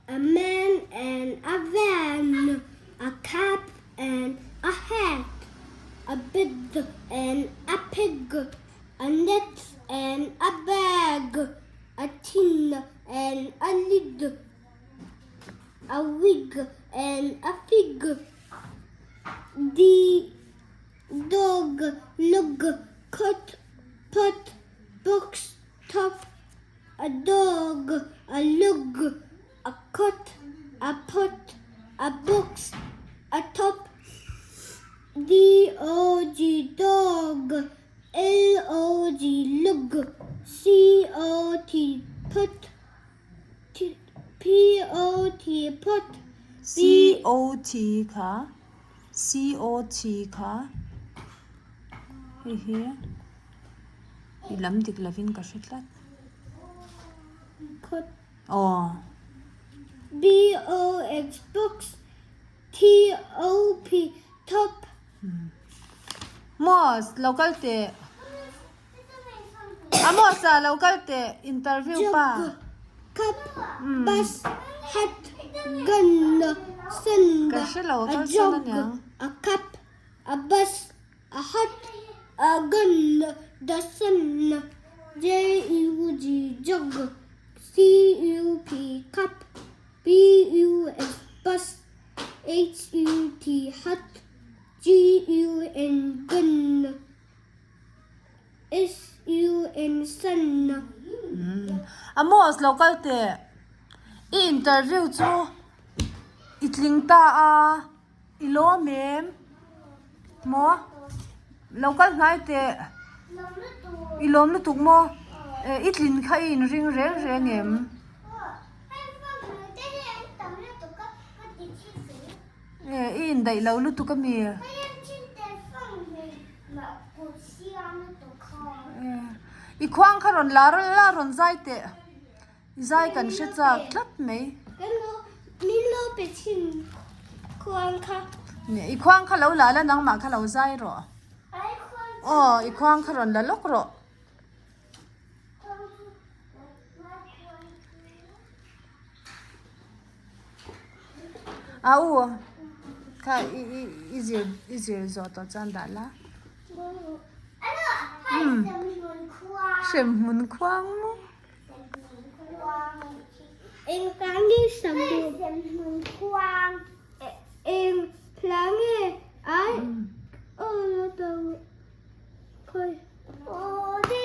a man and a van, a cap and a hat, a bed and a pig, a net and a bag, a tin and a lid, a wig and a fig. The dog, lug, cut, pot, box, top, a dog, a lug, a cut, a pot, a box, a top. D-O-G, dog, L-O-G, lug, C-O-T, pot, P-O-T, pot, C-O-T ค่ะ C-O-T ค่ะเฮ้ยอีลำดิกลาวินกับชิดลัด cut, อ๋อ B-O-X, box, T-O-P, top. มอสเราก็เตะมอสเราก็เตะอินเตอร์วิวป่ะ Cup, bus, hat, gun, sun, a jug, a cup, a bus, a hat, a gun, the sun, J-U-G, jug, C-U-P, cup, B-U-S, bus, H-U-T, hat, G-U-N, gun, S-U-N, sun. มอสเราก็เตะอินเตอร์วิวจูอิตลิงตาอิโลเมมมอเราก็ง่ายเตะอิโลมลุตุกมออิตลินข้าอินริงเร่เร่เงมอินได้เราลุตุกก็มีอีควางขรอนลารอนใจเตะใจกันเสียจากคลับไหมนี่เราไปชิมควางค่ะ เนี่ยอีควางเขาลาแล้วนังหมาเขาใจหรออ๋ออีควางขรอนละลกหรอค่ะอีเจจอดจันดาละเข็มมุนควางมั้งเองพลางนี่สำดูควางเองพลางนี่ไอ้เราต้องคอยโอ้ดี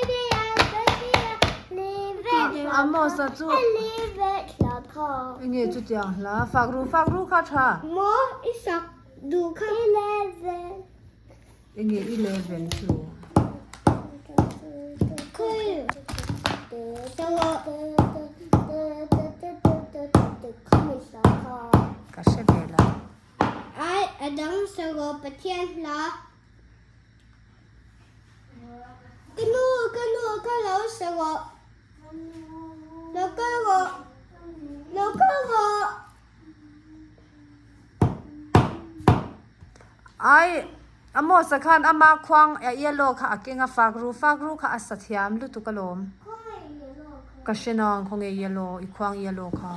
มอสจูงี้จุดยังละฝากรู้ค่ะท่าหมออีสักดูค่ะงี้11จูคือสวะก็เชเบล่ะไอ้อดังสวะปะเทียนละกันนูก็เราสวะแล้วก็มอสคันมาควางเอโลค่ะเก่งฝากรู้ค่ะสัตยามลุตุกลมก็เชนองคงเอโลอีควางเอโลค่ะ